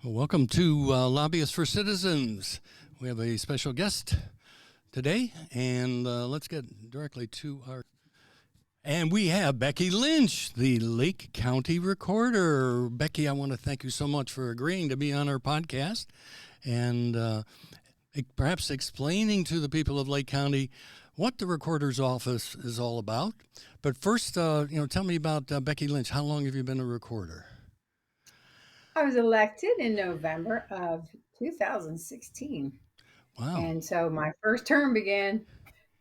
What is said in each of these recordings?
Well, welcome to Lobbyists for Citizens. We have a special guest today, and let's get directly to our. And we have Becky Lynch, the Lake County Recorder. Becky, I want to thank you so much for agreeing to be on our podcast and perhaps explaining to the people of Lake County what the Recorder's Office is all about. But first, tell me about Becky Lynch. How long have you been a recorder? I was elected in November of 2016. Wow, And so my first term began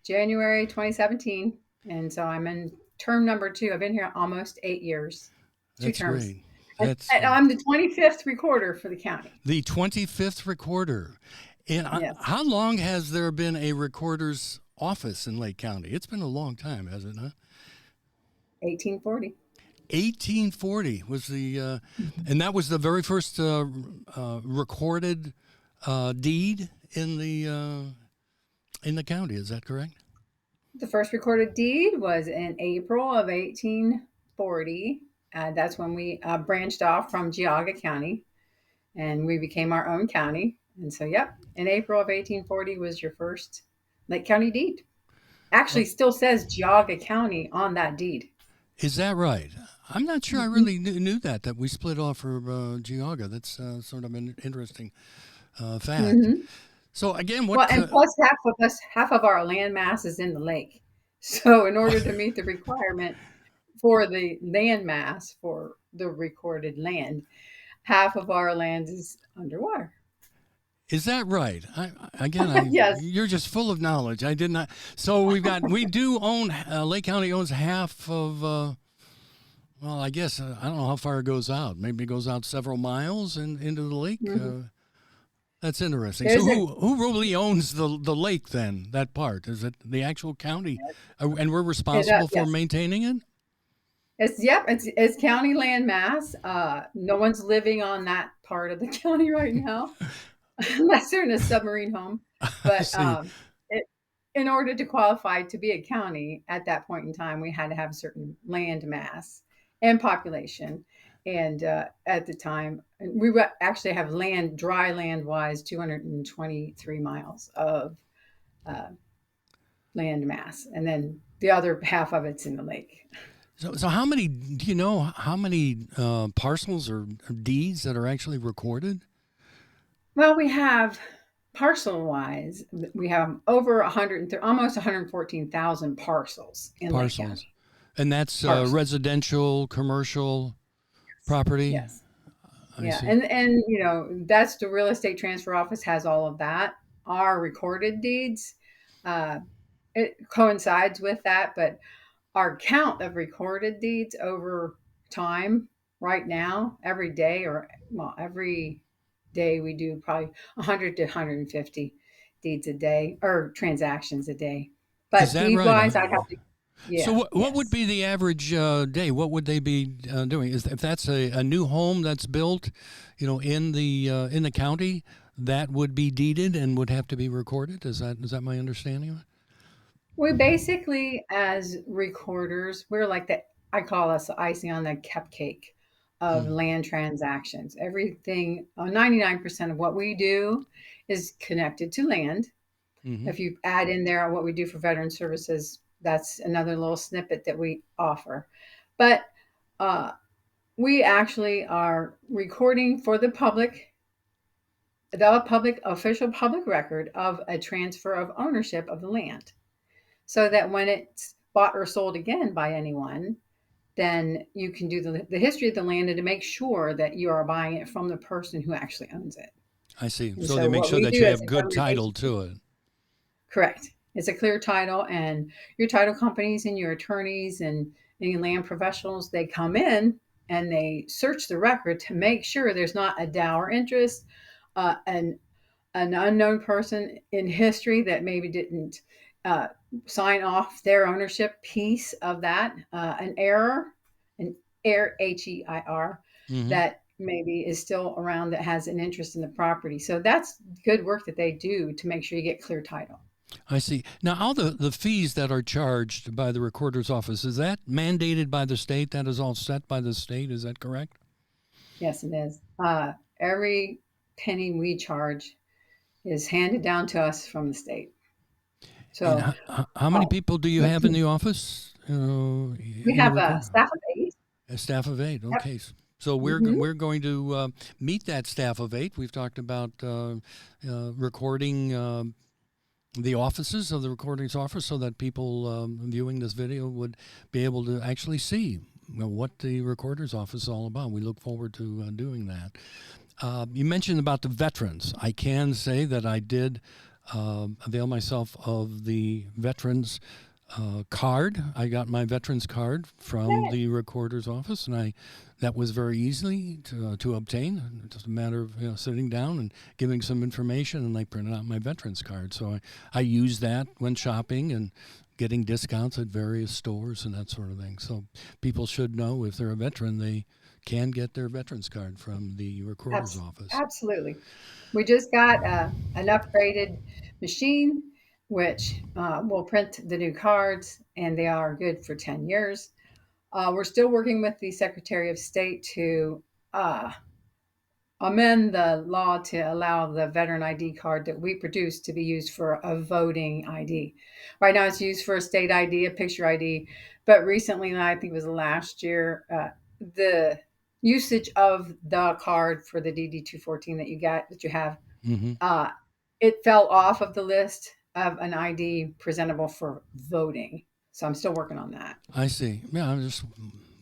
January 2017. And so I'm in term number two. I've been here almost 8 years, two that's terms. great. And That's I'm the 25th recorder for the county. the 25th recorder. And Yes, how long has there been a recorder's office in Lake County? It's been a long time, hasn't it? 1840. 1840 was and that was the very first recorded deed in the county. Is that correct? The first recorded deed was in April of 1840. That's when we branched off from Geauga County and we became our own county. And so, yep, in April of 1840 was your first Lake County deed. Actually, Well, still says Geauga County on that deed. is that right? I'm not sure I Mhm. really knew that we split off for Geauga. That's sort of an interesting fact. Mhm. So again, Well, what and plus half of our land mass is in the lake. So, in order to meet the requirement for the land mass for the recorded land, half of our land is underwater. is that right? Again, Yes. you're just full of knowledge. I did not. So we do own, Lake County owns half of, well, I guess, I don't know how far it goes out. Maybe it goes out several miles into the lake. Mhm. That's interesting. So There's a who really owns the lake then, that part? Is it the actual county? And we're responsible for yes. maintaining it? It's county land mass. No one's living on that part of the county right now, unless they're in a submarine home. I But see. in order to qualify to be a county at that point in time, we had to have a certain land mass and population. And at the time, we would actually have land, dry land wise, 223 miles of uh, land mass, and then the other half of it's in the lake. So how many, do you know how many parcels or deeds that are actually recorded? Well, we have parcel wise, we have over 100, almost 114,000 parcels in Lake Parcels. County. And that's Parcels, residential, commercial property? yes, I yeah, see. and that's the real estate transfer office has all of that. Our recorded deeds, uh, it coincides with that, but our count of recorded deeds over time, right now, every day, or well, every day we do probably 100 to 150 deeds a day or transactions a day. Is But that deed right? wise, I'd have to, So yeah, what would yes. be the average day? What would they be doing? Is if that's a new home that's built, in the county, that would be deeded and would have to be recorded? Is that my understanding of it? We basically, as recorders, we're like the, I call us the icing on the cupcake of Hmm. land transactions. Everything, 99% of what we do is connected to land. Hmm. If you add in there what we do for veteran services, that's another little snippet that we offer. But uh, we actually are recording for the public official public record of a transfer of ownership of the land, so that when it's bought or sold again by anyone, then you can do the history of the land and to make sure that you are buying it from the person who actually owns it. I see. And So they so make what sure we that do you as have a good government title agency, to it. correct. It's a clear title, and your title companies and your attorneys and any land professionals, they come in and they search the record to make sure there's not a dower interest, and an unknown person in history that maybe didn't uh, sign off their ownership piece of that, an heir, HEIR, Hmm. that maybe is still around that has an interest in the property. So that's good work that they do to make sure you get clear title. I see. Now, all the fees that are charged by the recorder's office, is that mandated by the state? That is all set by the state. Is that correct? Yes, it is. every penny we charge is handed down to us from the state. And So how many people do you have in the office? we In the have a record, staff of 8. a staff of 8. Yep. Okay, so Hmm. we're going to meet that staff of 8. We've talked about recording the offices of the recordings office so that people viewing this video would be able to actually see what the recorder's office is all about. We look forward to doing that. You mentioned about the veterans. I can say that I did avail myself of the veterans card. I got my veterans card from the recorder's office, and that was very easy to obtain. Just a matter of sitting down and giving some information, and they printed out my veterans card. So I used that when shopping and getting discounts at various stores and that sort of thing. So people should know if they're a veteran, they can get their veterans card from the recorder's office. Absolutely. We just got an upgraded machine, which will print the new cards, and they are good for 10 years. We're still working with the Secretary of State to uh, amend the law to allow the veteran ID card that we produce to be used for a voting ID. Right now, it's used for a state ID, a picture ID, but recently, and I think it was last year, the usage of the card for the DD 214 that you have, Mm-hmm. uh, it fell off of the list of an ID presentable for voting. So I'm still working on that. I see. Yeah, I just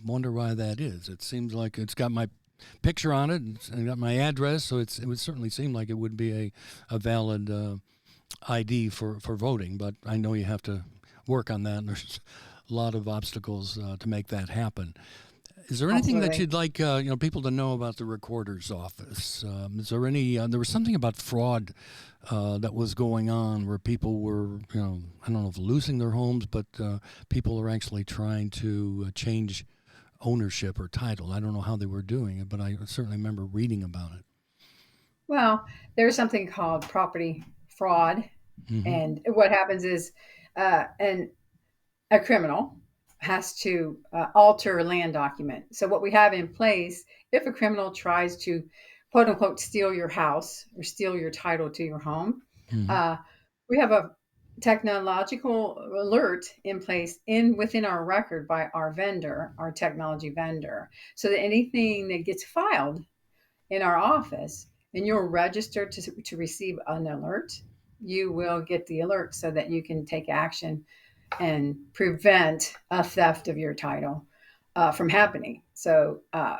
wonder why that is. It seems like it's got my picture on it and got my address, so it would certainly seem like it would be a valid ID for voting. But I know you have to work on that, and there's a lot of obstacles to make that happen. Is there anything that Absolutely. you'd like people to know about the recorder's office? Is there any? There was something about fraud that was going on where people were, I don't know if losing their homes, but people are actually trying to change ownership or title. I don't know how they were doing it, but I certainly remember reading about it. Well, there's something called property fraud. Mm-hmm. And what happens is an a criminal has to alter a land document. So what we have in place, if a criminal tries to quote unquote steal your house or steal your title to your home, Mm-hmm. uh, we have a technological alert in place in within our record by our vendor, our technology vendor, so that anything that gets filed in our office and you're registered to receive an alert, you will get the alert so that you can take action and prevent a theft of your title from happening. So, and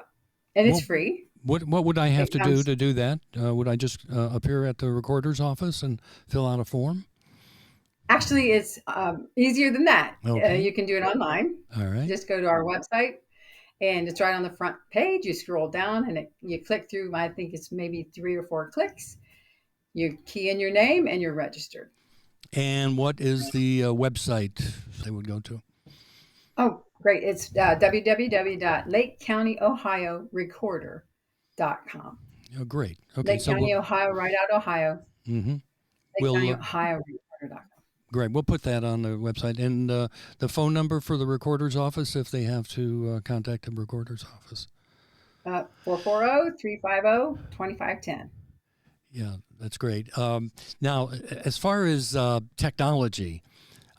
it's Well, free. what would I have It to comes, do that? Would I just appear at the recorder's office and fill out a form? actually, it's easier than that. Okay. You can do it online. All right. Just go to our website and it's right on the front page. You scroll down and you click through, I think it's maybe 3 or 4 clicks. You key in your name and you're registered. And what is the website they would go to? Oh, great. It's www.lakecountyOhioRecorder.com. Oh, great. Okay, Lake so County, Ohio, right out Ohio. mm-hmm. Lake we'll County, Ohio Recorder.com. great. We'll put that on the website and the phone number for the recorder's office if they have to contact the recorder's office. 440-350-2510. Yeah, that's great. Now, as far as technology,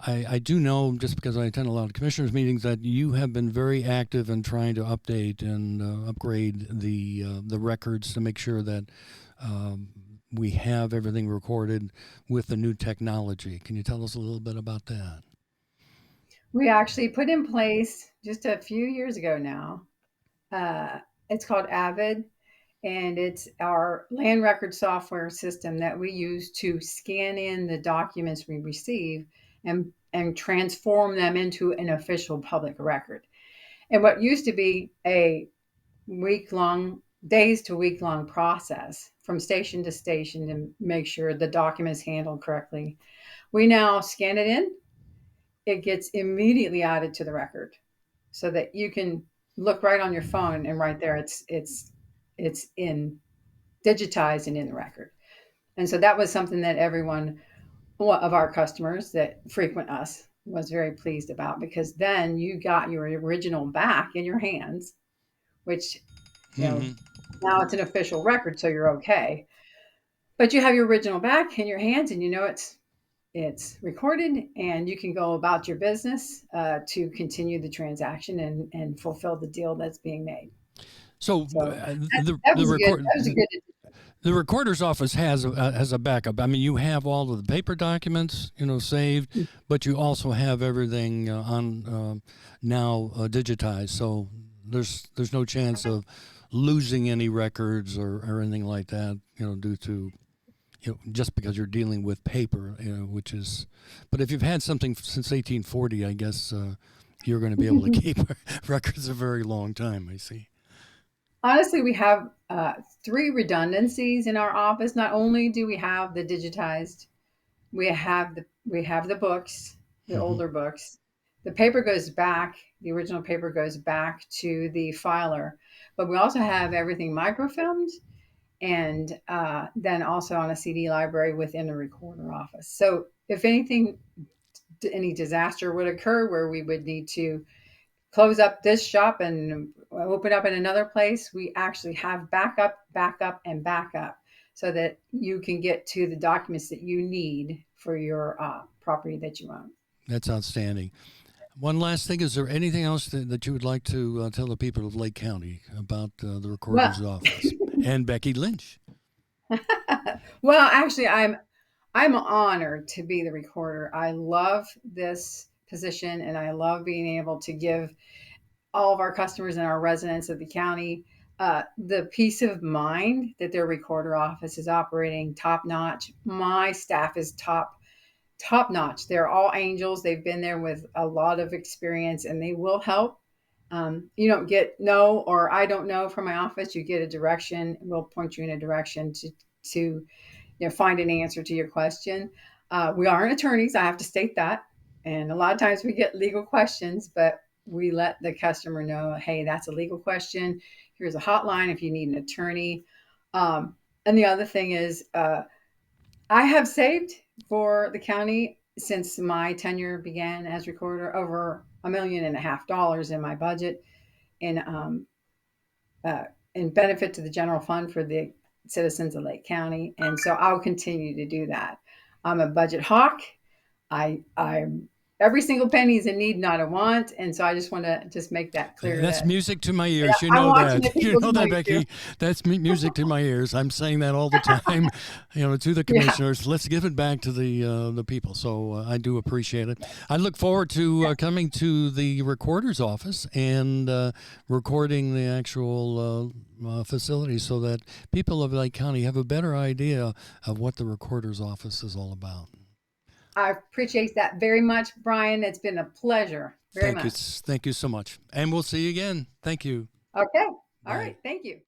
I do know, just because I attend a lot of commissioners' meetings, that you have been very active in trying to update and upgrade the records to make sure that we have everything recorded with the new technology. Can you tell us a little bit about that? We actually put in place just a few years ago now. Uh, it's called Avid, and it's our land record software system that we use to scan in the documents we receive and transform them into an official public record. And what used to be a days to week long process from station to station to make sure the document is handled correctly, we now scan it in. It gets immediately added to the record so that you can look right on your phone and right there it's in digitized and in the record. And so that was something that everyone of our customers that frequent us was very pleased about, because then you got your original back in your hands, which you know Mm-hmm. Now it's an official record, so you're okay. But you have your original back in your hands, and you know it's recorded, and you can go about your business to continue the transaction and fulfill the deal that's being made. So So that the was a good. record That was a good. the recorder's office has a backup. I mean, you have all of the paper documents, saved, but you also have everything on now digitized. So there's no chance of losing any records or anything like that, due to just because you're dealing with paper, which is. But if you've had something since 1840, I guess you're going to be able to keep records a very long time. I see. Honestly, we have three redundancies in our office. Not only do we have the digitized, we have the books, the Hmm. older books. The paper goes back. The original paper goes back to the filer, but we also have everything microfilmed, and then also on a CD library within the recorder office. So if anything, any disaster would occur where we would need to close up this shop and open up in another place, we actually have backup, backup, and backup so that you can get to the documents that you need for your property that you own. That's outstanding. One last thing: is there anything else that you would like to tell the people of Lake County about the Well, recorder's office and Becky Lynch? well, actually, I'm honored to be the recorder. I love this position, and I love being able to give all of our customers and our residents of the county the peace of mind that their recorder office is operating top notch. My staff is top notch. They're all angels. They've been there with a lot of experience, and they will help. You don't get no or I don't know from my office. You get a direction. We'll point you in a direction to find an answer to your question. We aren't attorneys. I have to state that. And a lot of times we get legal questions, but we let the customer know, hey, that's a legal question. Here's a hotline if you need an attorney. And the other thing is, I have saved for the county since my tenure began as recorder over $1.5 million in my budget in uh, in benefit to the general fund for the citizens of Lake County, and so I'll continue to do that. I'm a budget hawk. I'm every single penny is a need, not a want, and so I just want to just make that clear That's that music to my ears. You I'm know watching the that. You people's know that, money too. Becky. That's music to my ears. I'm saying that all the time, to the Yeah, commissioners. Let's give it back to the people. So I do appreciate it. I look forward to coming to the recorder's office and recording the actual facility so that people of Lake County have a better idea of what the recorder's office is all about. I appreciate that very much, Brian. It's been a pleasure, very Thank you. much. Thank you so much. And we'll see you again. Thank you. Okay, all Bye. right, thank you.